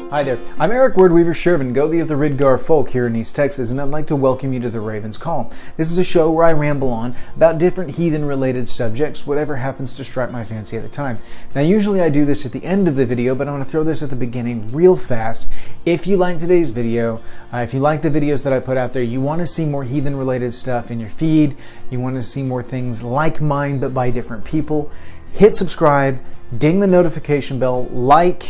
Hi there, I'm Eric Wordweaver Sjerven, Gothi of the Ridgar folk here in East Texas, and I'd like to welcome you to the Raven's Call. This is a show where I ramble on about different heathen-related subjects, whatever happens to strike my fancy at the time. Now, usually I do this at the end of the video, but I want to throw this at the beginning real fast. If you like today's video, if you like the videos that I put out there, you want to see more heathen-related stuff in your feed, you want to see more things like mine but by different people, hit subscribe, ding the notification bell, like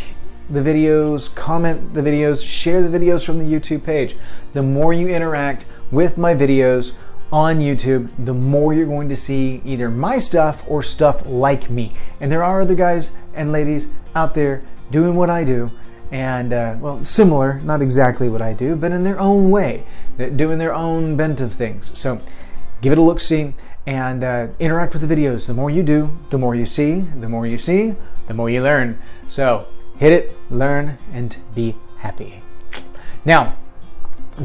the videos, comment the videos, share the videos from the YouTube page. The more you interact with my videos on YouTube, the more you're going to see either my stuff or stuff like me. And there are other guys and ladies out there doing what I do, and well, similar, not exactly what I do, but in their own way, doing their own bent of things. So give it a look-see and interact with the videos. The more you do, the more you see. The more you see, the more you learn. So hit it, learn, and be happy. Now,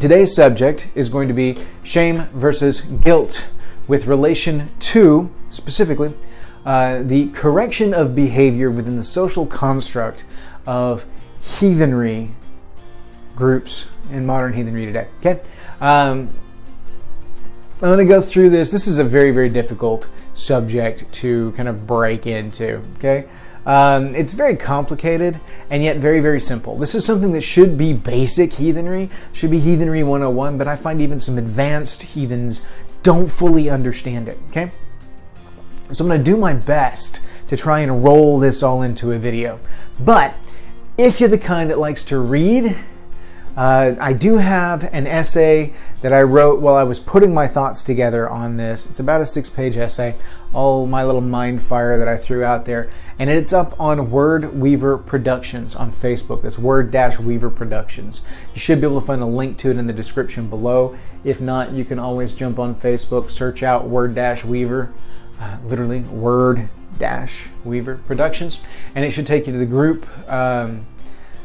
today's subject is going to be shame versus guilt with relation to, specifically, the correction of behavior within the social construct of heathenry groups in modern heathenry today. Okay? I'm going to go through this. This is a very, very difficult subject to kind of break into. Okay? It's very complicated and yet very, very simple. This is something that should be basic heathenry, should be heathenry 101, but I find even some advanced heathens don't fully understand it, okay? So I'm going to do my best to try and roll this all into a video. But if you're the kind that likes to read, I do have an essay that I wrote while I was putting my thoughts together on this. It's about a 6-page essay, all my little mind fire that I threw out there. And it's up on Word Weaver Productions on Facebook. That's Word-Weaver Productions. You should be able to find a link to it in the description below. If not, you can always jump on Facebook, search out Word-Weaver, literally Word-Weaver Productions, and it should take you to the group.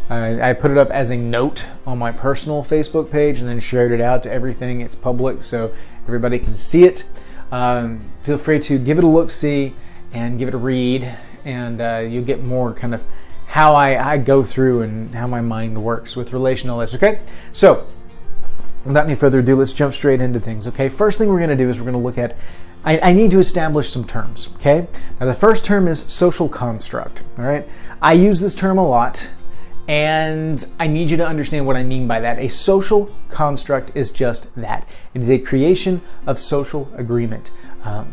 I put it up as a note on my personal Facebook page and then shared it out to everything. It's public, so everybody can see it. Feel free to give it a look-see and give it a read, and you'll get more kind of how I go through and how my mind works with relation to all this, okay? So, without any further ado, let's jump straight into things, okay? First thing we're going to do is we're going to look at, I need to establish some terms, okay? Now, the first term is social construct, all right? I use this term a lot, and I need you to understand what I mean by that. A social construct is just that. It is a creation of social agreement.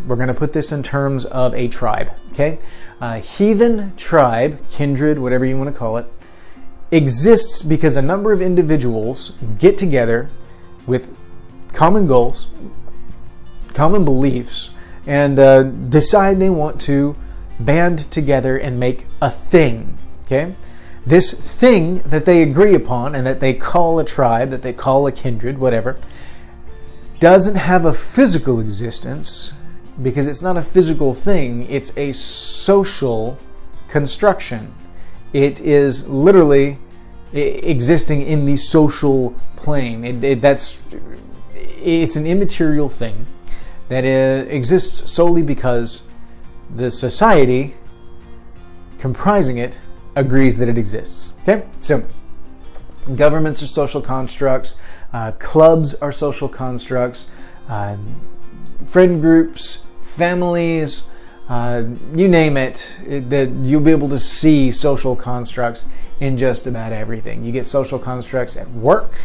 We're going to put this in terms of a tribe, okay? Heathen tribe, kindred, whatever you want to call it, exists because a number of individuals get together with common goals, common beliefs, and decide they want to band together and make a thing, okay? This thing that they agree upon and that they call a tribe, that they call a kindred, whatever, doesn't have a physical existence because it's not a physical thing. It's a social construction. It is literally existing in the social plane. It's an immaterial thing that exists solely because the society comprising it agrees that it exists. Okay? So, governments are social constructs, clubs are social constructs, friend groups, families, you name it, that you'll be able to see social constructs in just about everything. You get social constructs at work,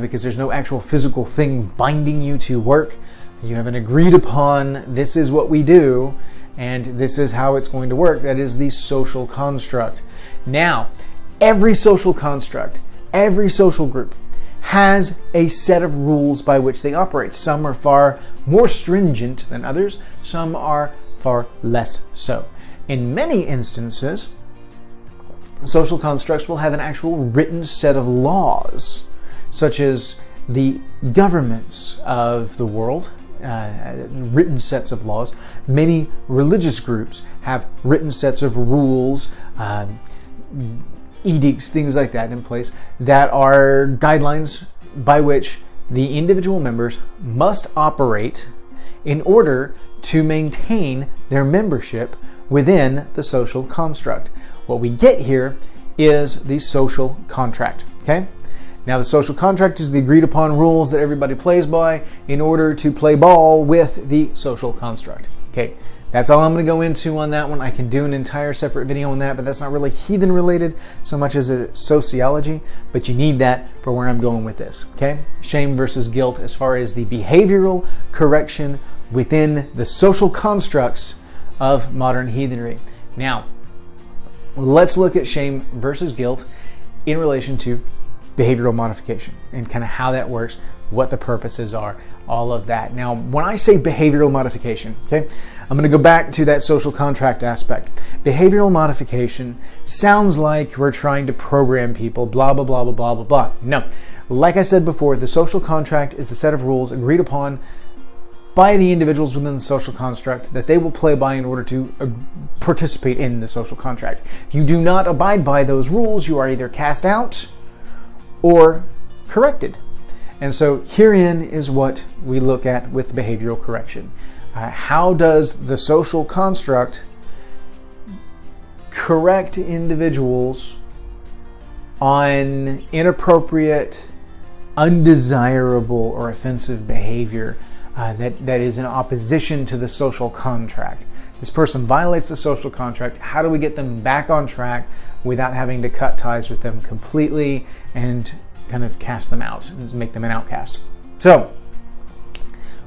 because there's no actual physical thing binding you to work. You have an agreed upon, this is what we do, and this is how it's going to work. That is the social construct. Now, every social construct, every social group has a set of rules by which they operate. Some are far more stringent than others. Some are far less so. In many instances, social constructs will have an actual written set of laws, such as the governments of the world, written sets of laws. Many religious groups have written sets of rules, edicts, things like that in place that are guidelines by which the individual members must operate in order to maintain their membership within the social construct. What we get here is the social contract. Okay? Now, the social contract is the agreed upon rules that everybody plays by in order to play ball with the social construct. Okay, that's all I'm going to go into on that one. I can do an entire separate video on that, but that's not really heathen related so much as a sociology, but you need that for where I'm going with this. Okay, shame versus guilt as far as the behavioral correction within the social constructs of modern heathenry. Now, let's look at shame versus guilt in relation to behavioral modification and kind of how that works, what the purposes are, all of that. Now, when I say behavioral modification, okay, I'm going to go back to that social contract aspect. Behavioral modification sounds like we're trying to program people, blah, blah, blah, blah, blah, blah, blah. No. Like I said before, the social contract is the set of rules agreed upon by the individuals within the social construct that they will play by in order to participate in the social contract. If you do not abide by those rules, you are either cast out or corrected. And so herein is what we look at with behavioral correction. How does the social construct correct individuals on inappropriate, undesirable, or offensive behavior that is in opposition to the social contract? This person violates the social contract. How do we get them back on track without having to cut ties with them completely and kind of cast them out and make them an outcast? So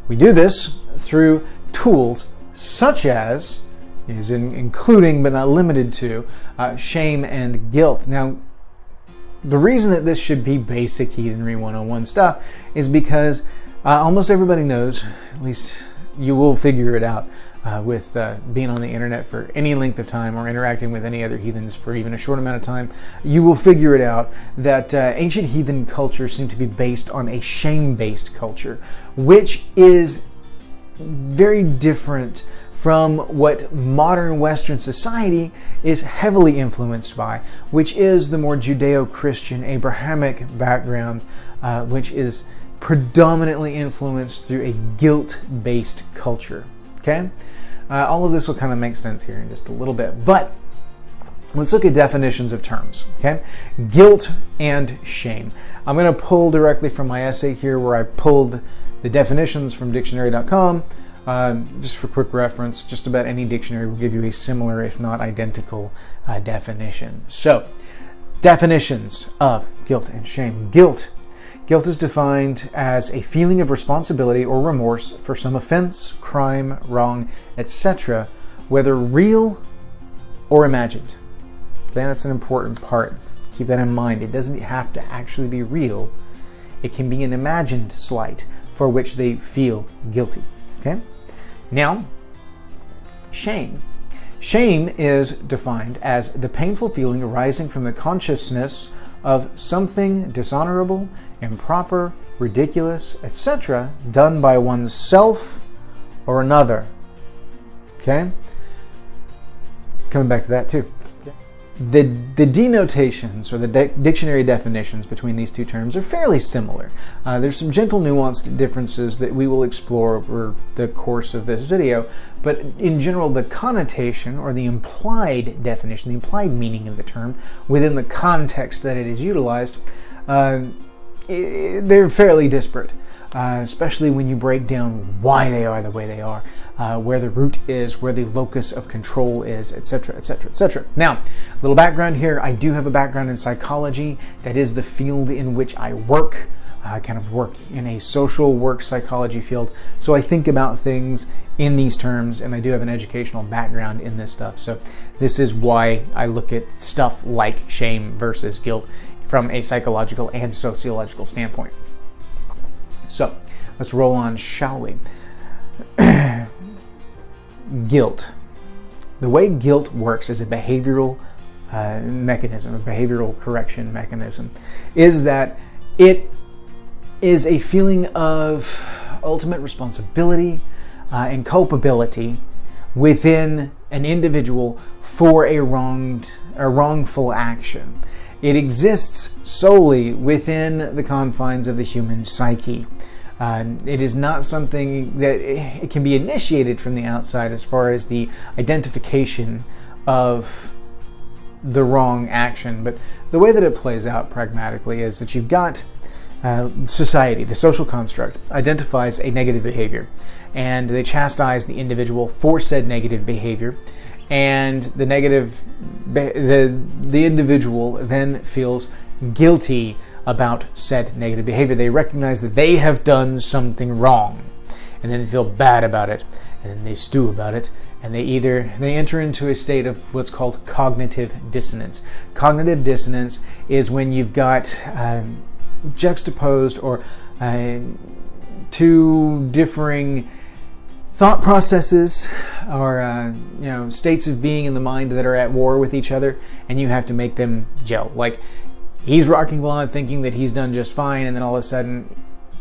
we do this through tools such as, including but not limited to, shame and guilt. Now, the reason that this should be basic Heathenry 101 stuff is because almost everybody knows, at least you will figure it out with being on the internet for any length of time or interacting with any other heathens for even a short amount of time, you will figure it out that ancient heathen cultures seem to be based on a shame-based culture, which is very different from what modern Western society is heavily influenced by, which is the more Judeo-Christian, Abrahamic background, which is predominantly influenced through a guilt-based culture. Okay? All of this will kind of make sense here in just a little bit, but let's look at definitions of terms. Okay? Guilt and shame. I'm going to pull directly from my essay here where I pulled the definitions from dictionary.com. Just for quick reference, just about any dictionary will give you a similar, if not identical, definition. So, definitions of guilt and shame. Guilt is defined as a feeling of responsibility or remorse for some offense, crime, wrong, etc., whether real or imagined. Okay, that's an important part. Keep that in mind. It doesn't have to actually be real. It can be an imagined slight for which they feel guilty. Okay? Now, shame. Shame is defined as the painful feeling arising from the consciousness of something dishonorable, improper, ridiculous, etc., done by oneself or another. Okay? Coming back to that too. The denotations or the dictionary definitions between these two terms are fairly similar. There's some gentle nuanced differences that we will explore over the course of this video, but in general the connotation or the implied definition, the implied meaning of the term within the context that it is utilized, they're fairly disparate. Especially when you break down why they are the way they are, where the root is, where the locus of control is, etc., etc., etc. Now, a little background here. I do have a background in psychology. That is the field in which I work. I kind of work in a social work psychology field. So I think about things in these terms, and I do have an educational background in this stuff. So this is why I look at stuff like shame versus guilt from a psychological and sociological standpoint. So, let's roll on, shall we? Guilt. The way guilt works as a behavioral mechanism, a behavioral correction mechanism, is that it is a feeling of ultimate responsibility and culpability within an individual for a wrongful action. It exists solely within the confines of the human psyche. It is not something that it can be initiated from the outside as far as the identification of the wrong action. But the way that it plays out pragmatically is that you've got society, the social construct, identifies a negative behavior, and they chastise the individual for said negative behavior, and the individual then feels guilty about said negative behavior. They recognize that they have done something wrong, and then they feel bad about it, and then they stew about it, and they enter into a state of what's called cognitive dissonance. Cognitive dissonance is when you've got juxtaposed or two differing thought processes or states of being in the mind that are at war with each other, and you have to make them gel. Like, he's rocking along thinking that he's done just fine, and then all of a sudden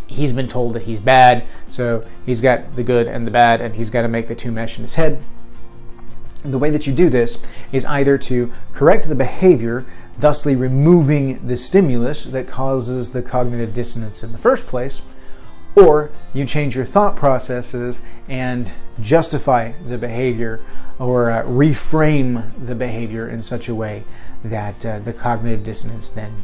he's been told that he's bad, so he's got the good and the bad, and he's got to make the two mesh in his head. And the way that you do this is either to correct the behavior, thusly removing the stimulus that causes the cognitive dissonance in the first place, or you change your thought processes and justify the behavior or reframe the behavior in such a way that the cognitive dissonance then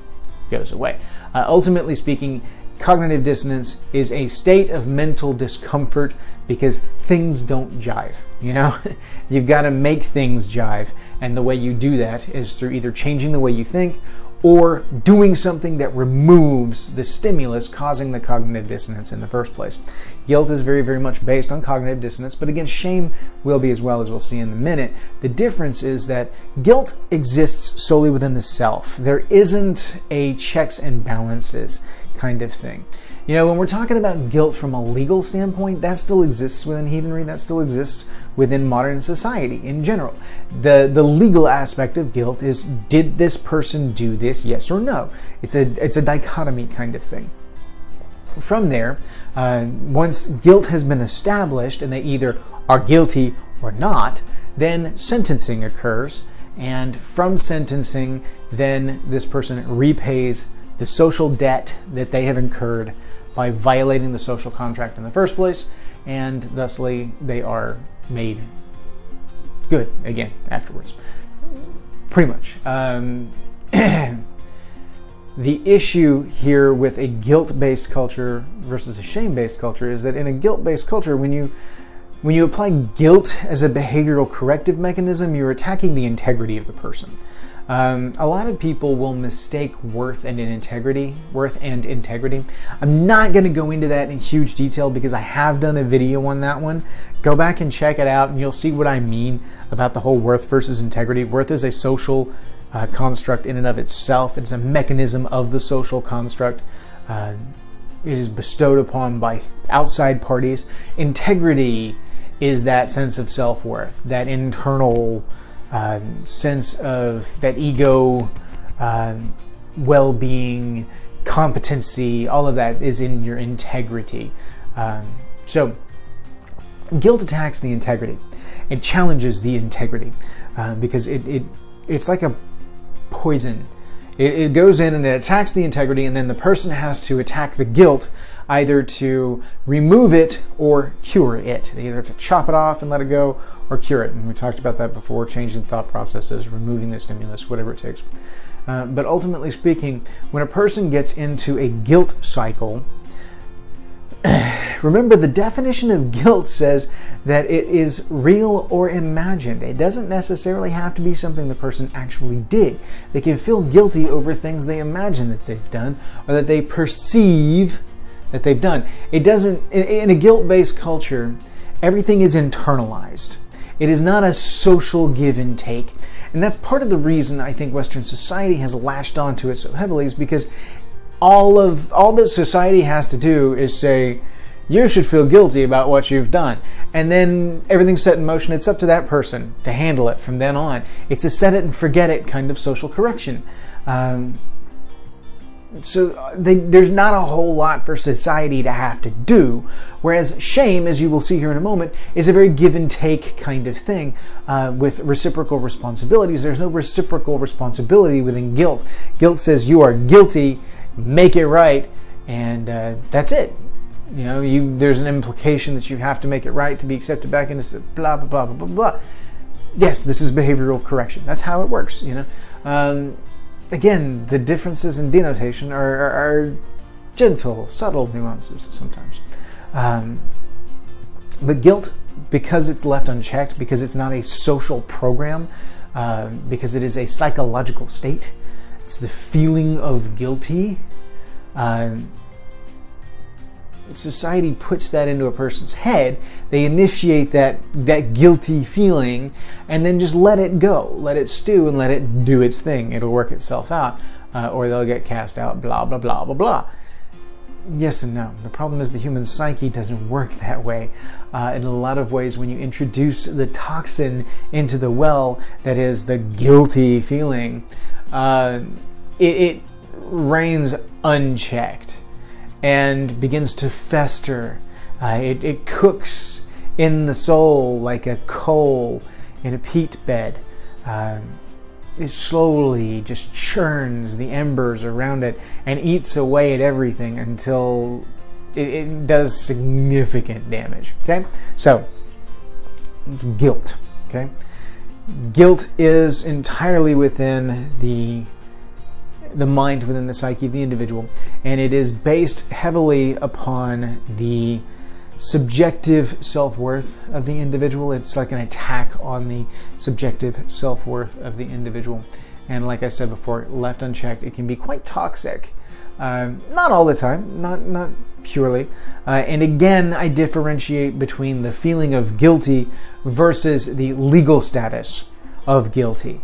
goes away. Ultimately speaking, cognitive dissonance is a state of mental discomfort because things don't jive. You've got to make things jive, and the way you do that is through either changing the way you think or doing something that removes the stimulus causing the cognitive dissonance in the first place. Guilt is very, very much based on cognitive dissonance, but again, shame will be as well, as we'll see in a minute. The difference is that guilt exists solely within the self. There isn't a checks and balances kind of thing. When we're talking about guilt from a legal standpoint, that still exists within heathenry, that still exists within modern society in general. The legal aspect of guilt is, did this person do this, yes or no? It's a dichotomy kind of thing. From there, once guilt has been established and they either are guilty or not, then sentencing occurs, and from sentencing, then this person repays the social debt that they have incurred by violating the social contract in the first place, and thusly they are made good again afterwards. Pretty much. The issue here with a guilt-based culture versus a shame-based culture is that in a guilt-based culture, when you apply guilt as a behavioral corrective mechanism, you're attacking the integrity of the person. A lot of people will mistake worth and integrity. I'm not going to go into that in huge detail because I have done a video on that one. Go back and check it out and you'll see what I mean about the whole worth versus integrity. Worth is a social construct in and of itself. It's a mechanism of the social construct. It is bestowed upon by outside parties. Integrity is that sense of self-worth, that internal sense of that ego, well-being, competency, all of that is in your integrity. So guilt attacks the integrity. It challenges the integrity because it's like a poison. It goes in and it attacks the integrity, and then the person has to attack the guilt either to remove it or cure it. They either have to chop it off and let it go or cure it. And we talked about that before, changing thought processes, removing the stimulus, whatever it takes. But ultimately speaking, when a person gets into a guilt cycle, remember the definition of guilt says that it is real or imagined. It doesn't necessarily have to be something the person actually did. They can feel guilty over things they imagine that they've done or that they perceive that they've done. It doesn't, in a guilt-based culture, everything is internalized. It is not a social give and take. And that's part of the reason I think Western society has latched onto it so heavily, is because all that society has to do is say, you should feel guilty about what you've done. And then everything's set in motion. It's up to that person to handle it from then on. It's a set it and forget it kind of social correction. So there's not a whole lot for society to have to do, whereas shame, as you will see here in a moment, is a very give and take kind of thing with reciprocal responsibilities. There's no reciprocal responsibility within guilt. Guilt says you are guilty, make it right, and that's it. There's an implication that you have to make it right to be accepted back into blah, blah, blah, blah, blah, blah. yes, this is behavioral correction. That's how it works, you know. Again, the differences in denotation are gentle, subtle nuances sometimes. But guilt, because it's left unchecked, because it's not a social program, because it is a psychological state, it's the feeling of guilty. Society puts that into a person's head. They initiate that guilty feeling and then just let it go, let it stew and let it do its thing. It'll work itself out, or they'll get cast out, blah, blah, blah, blah, blah. Yes and no. The problem is the human psyche doesn't work that way. In a lot of ways, when you introduce the toxin into the well, that is the guilty feeling, it reigns unchecked and begins to fester. It cooks in the soul like a coal in a peat bed. It slowly just churns the embers around it and eats away at everything until it does significant damage. Okay? So, it's guilt. Okay? Guilt is entirely within the mind, within the psyche of the individual, and it is based heavily upon the subjective self-worth of the individual. It's like an attack on the subjective self-worth of the individual. And like I said before, left unchecked, it can be quite toxic. Not all the time, not purely. And again, I differentiate between the feeling of guilty versus the legal status of guilty,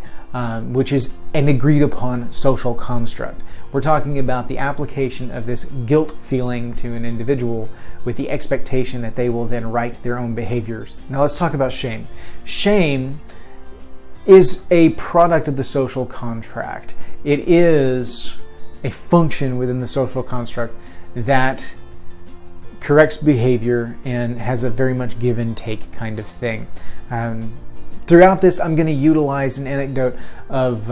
which is an agreed upon social construct. We're talking about the application of this guilt feeling to an individual with the expectation that they will then right their own behaviors. Now let's talk about shame. Shame is a product of the social contract. It is a function within the social construct that corrects behavior and has a very much give and take kind of thing. Throughout this, I'm going to utilize an anecdote of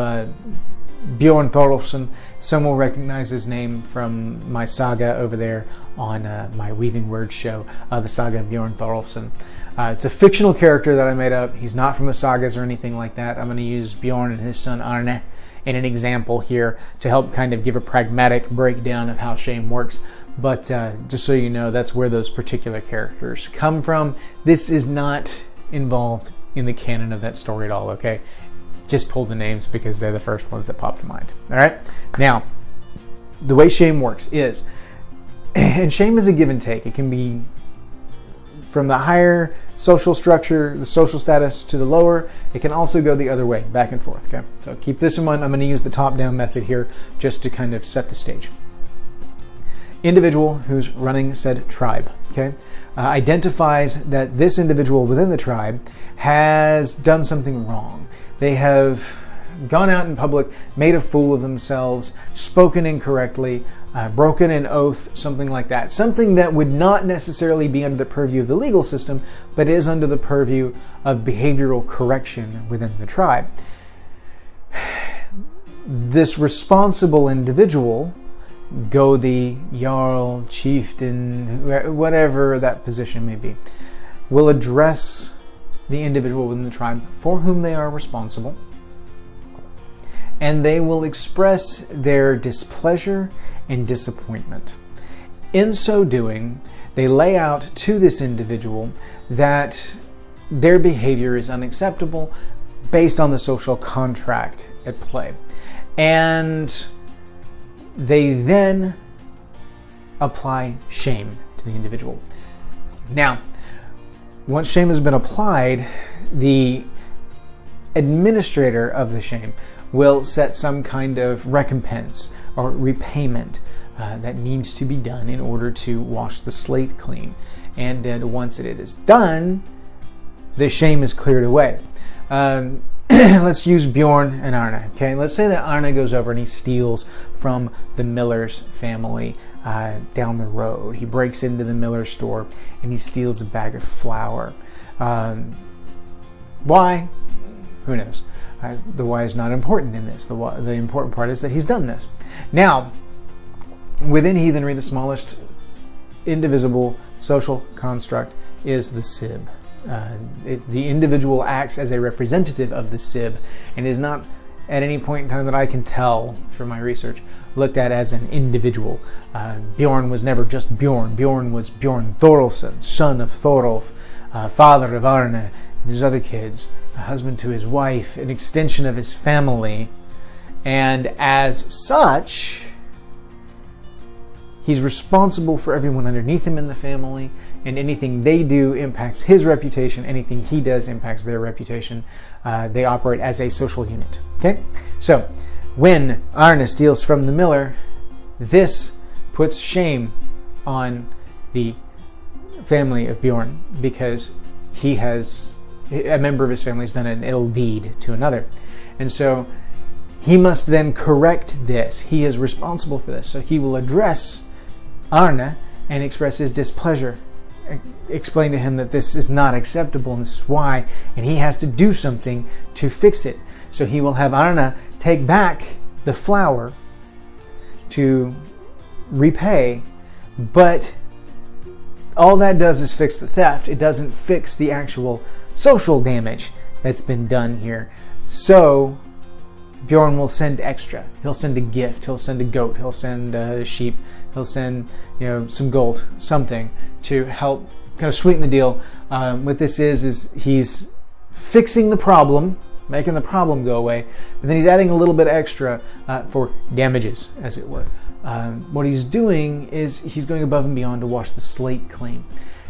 Bjorn Thorolfsson. Some will recognize his name from my saga over there on my Weaving Words show, the saga of Bjorn Thorolfsson. It's a fictional character that I made up. He's not from the sagas or anything like that. I'm going to use Bjorn and his son Arne in an example here to help kind of give a pragmatic breakdown of how shame works. But just so you know, that's where those particular characters come from. This is not involved in the canon of that story at all, okay? Just pulled the names because they're the first ones that pop to mind. All right? Now, the way shame works is, and shame is a give and take. It can be from the higher social structure, the social status, to the lower. It can also go the other way, back and forth, okay? So keep this in mind. I'm going to use the top-down method here just to kind of set the stage. Individual who's running said tribe, okay, identifies that this individual within the tribe has done something wrong. They have gone out in public, made a fool of themselves, spoken incorrectly, broken an oath, something like that. Something that would not necessarily be under the purview of the legal system, but is under the purview of behavioral correction within the tribe. This responsible individual, go the Jarl, chieftain, whatever that position may be, will address the individual within the tribe for whom they are responsible, and they will express their displeasure and disappointment. In so doing, they lay out to this individual that their behavior is unacceptable based on the social contract at play. And they then apply shame to the individual. Now, once shame has been applied, the administrator of the shame will set some kind of recompense or repayment that needs to be done in order to wash the slate clean. And then once it is done, the shame is cleared away. Let's use Bjorn and Arne. Okay, let's say that Arne goes over and he steals from the Miller's family down the road. He breaks into the Miller store and he steals a bag of flour. Why? Who knows? The why is not important in this. The important part is that he's done this. Now, within heathenry, the smallest indivisible social construct is the sib. The individual acts as a representative of the Sib and is not at any point in time that I can tell from my research looked at as an individual. Bjorn was never just Bjorn. Bjorn was Bjorn Thorolfsson, son of Thorolf, father of Arne and his other kids, a husband to his wife, an extension of his family, and as such, he's responsible for everyone underneath him in the family, and anything they do impacts his reputation. Anything he does impacts their reputation. They operate as a social unit. Okay? So, when Arne steals from the miller, this puts shame on the family of Bjorn because a member of his family has done an ill deed to another. And so he must then correct this. He is responsible for this. So he will address Arne and express his displeasure. Explain to him that this is not acceptable and this is why, and he has to do something to fix it. So he will have Arne take back the flour to repay, but all that does is fix the theft. It doesn't fix the actual social damage that's been done here. So Bjorn will send extra. He'll send a gift. He'll send a goat. He'll send a sheep. He'll send some gold, something to help kind of sweeten the deal. What this is he's fixing the problem, making the problem go away, but then he's adding a little bit extra for damages, as it were. What he's doing is he's going above and beyond to wash the slate clean.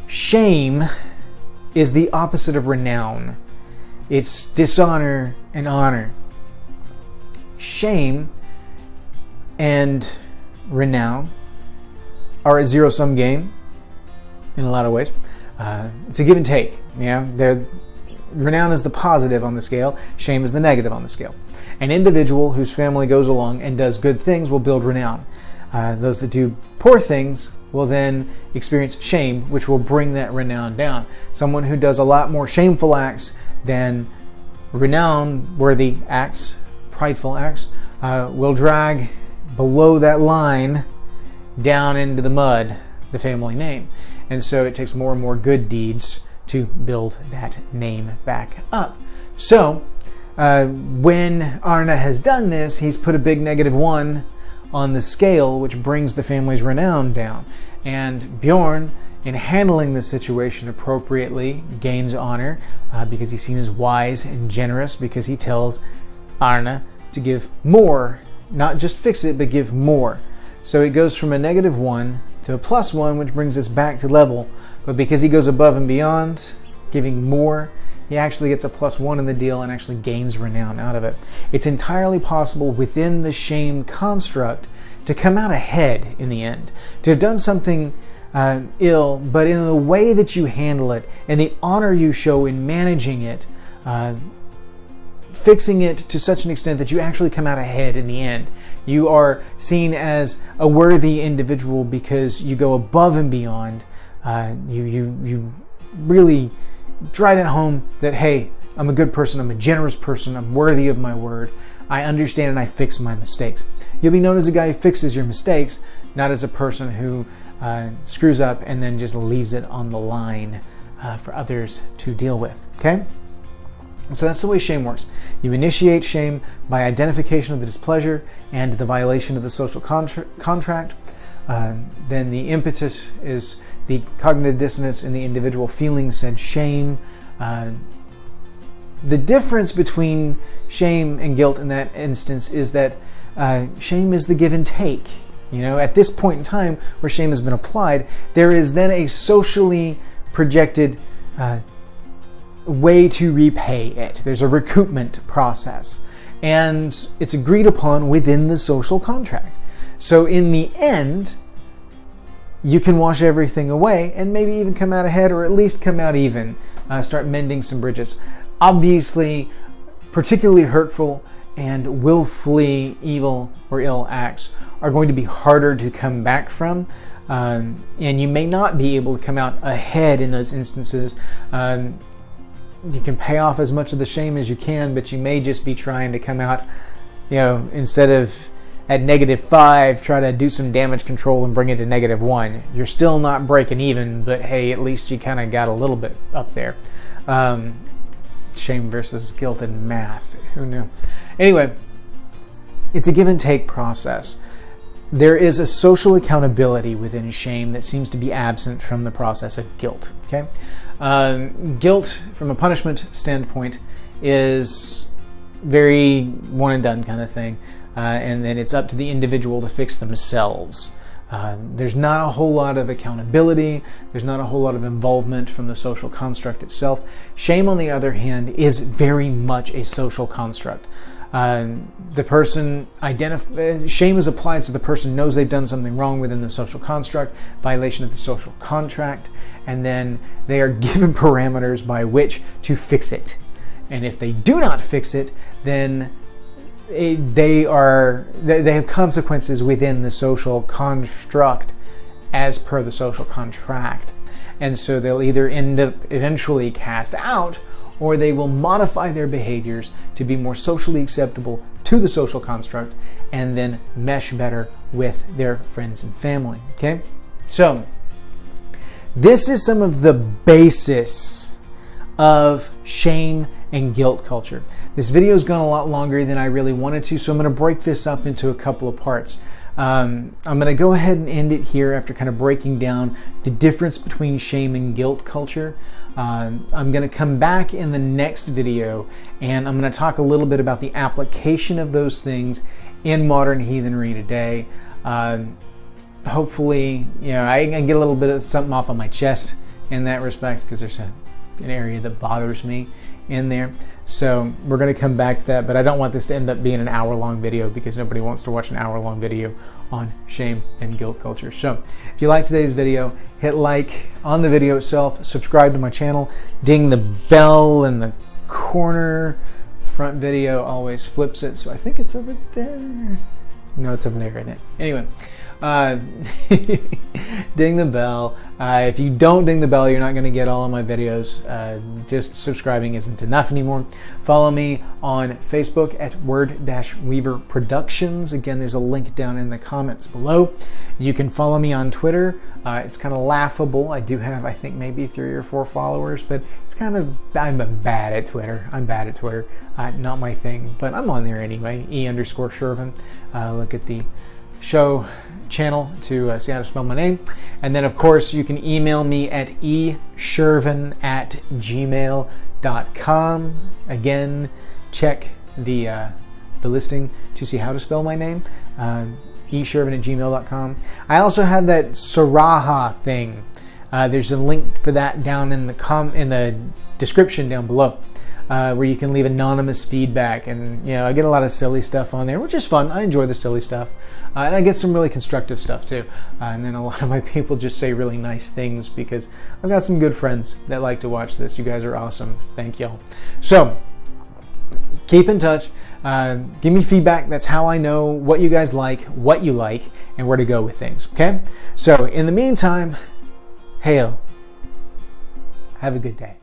Shame is the opposite of renown. It's dishonor and honor. Shame and renown are a zero-sum game in a lot of ways. It's a give and take. Renown is the positive on the scale. Shame is the negative on the scale. An individual whose family goes along and does good things will build renown. Those that do poor things will then experience shame, which will bring that renown down. Someone who does a lot more shameful acts than renown-worthy acts, prideful acts, will drag below that line down into the mud, the family name. And so it takes more and more good deeds to build that name back up. So when Arne has done this, he's put a big -1 on the scale, which brings the family's renown down. And Bjorn, in handling the situation appropriately, gains honor because he's seen as wise and generous, because he tells Arne to give more, not just fix it, but give more. So it goes from a -1 to a +1, which brings us back to level. But because he goes above and beyond, giving more, he actually gets a +1 in the deal and actually gains renown out of it. It's entirely possible within the shame construct to come out ahead in the end, to have done something ill, but in the way that you handle it and the honor you show in managing it, fixing it to such an extent that you actually come out ahead in the end. You are seen as a worthy individual because you go above and beyond. You really drive it home that, hey, I'm a good person, I'm a generous person, I'm worthy of my word, I understand and I fix my mistakes. You'll be known as a guy who fixes your mistakes, not as a person who screws up and then just leaves it on the line for others to deal with. Okay? So that's the way shame works. You initiate shame by identification of the displeasure and the violation of the social contract. Then the impetus is the cognitive dissonance in the individual feeling said shame. The difference between shame and guilt in that instance is that shame is the give and take. At this point in time where shame has been applied, there is then a socially projected way to repay it. There's a recoupment process, and it's agreed upon within the social contract. So in the end, you can wash everything away and maybe even come out ahead, or at least come out even, start mending some bridges. Obviously, particularly hurtful and willfully evil or ill acts are going to be harder to come back from, and you may not be able to come out ahead in those instances. You can pay off as much of the shame as you can, but you may just be trying to come out, instead of at -5, try to do some damage control and bring it to -1. You're still not breaking even, but hey, at least you kind of got a little bit up there. Shame versus guilt in math. Who knew? Anyway, it's a give and take process. There is a social accountability within shame that seems to be absent from the process of guilt. Okay, guilt from a punishment standpoint is very one and done kind of thing, and then it's up to the individual to fix themselves. There's not a whole lot of accountability. There's not a whole lot of involvement from the social construct itself. Shame, on the other hand, is very much a social construct. The person shame is applied so the person knows they've done something wrong within the social construct, violation of the social contract, and then they are given parameters by which to fix it. And if they do not fix it, then they have consequences within the social construct as per the social contract. And so they'll either end up eventually cast out, or they will modify their behaviors to be more socially acceptable to the social construct and then mesh better with their friends and family. Okay? So, this is some of the basis of shame and guilt culture. This video has gone a lot longer than I really wanted to, so I'm going to break this up into a couple of parts. I'm going to go ahead and end it here after kind of breaking down the difference between shame and guilt culture. I'm going to come back in the next video and I'm going to talk a little bit about the application of those things in modern heathenry today. Hopefully, I can get a little bit of something off on my chest in that respect, because there's an area that bothers me in there. So we're going to come back to that, but I don't want this to end up being an hour-long video, because nobody wants to watch an hour-long video on shame and guilt culture. So if you like today's video, hit like on the video itself, subscribe to my channel, ding the bell in the corner. Front video always flips it, so I think it's over there. No, it's over there, isn't it? Anyway, ding the bell. If you don't ding the bell, you're not going to get all of my videos. Just subscribing isn't enough anymore. Follow me on Facebook at Word-Weaver Productions. Again, there's a link down in the comments below. You can follow me on Twitter. It's kind of laughable. I do have, I think, maybe 3 or 4 followers, but it's kind of, I'm bad at Twitter. Not my thing, but I'm on there anyway. E_Sjerven. Look at the show channel to see how to spell my name. And then, of course, you can email me at esjerven@gmail.com. Again, check the listing to see how to spell my name. esjerven@gmail.com. I also have that Saraha thing. There's a link for that down in the description down below, where you can leave anonymous feedback. And I get a lot of silly stuff on there, which is fun. I enjoy the silly stuff. And I get some really constructive stuff too. And then a lot of my people just say really nice things, because I've got some good friends that like to watch this. You guys are awesome. Thank y'all. So keep in touch. Give me feedback. That's how I know what you guys like, what you like, and where to go with things. Okay? So in the meantime, hail. Have a good day.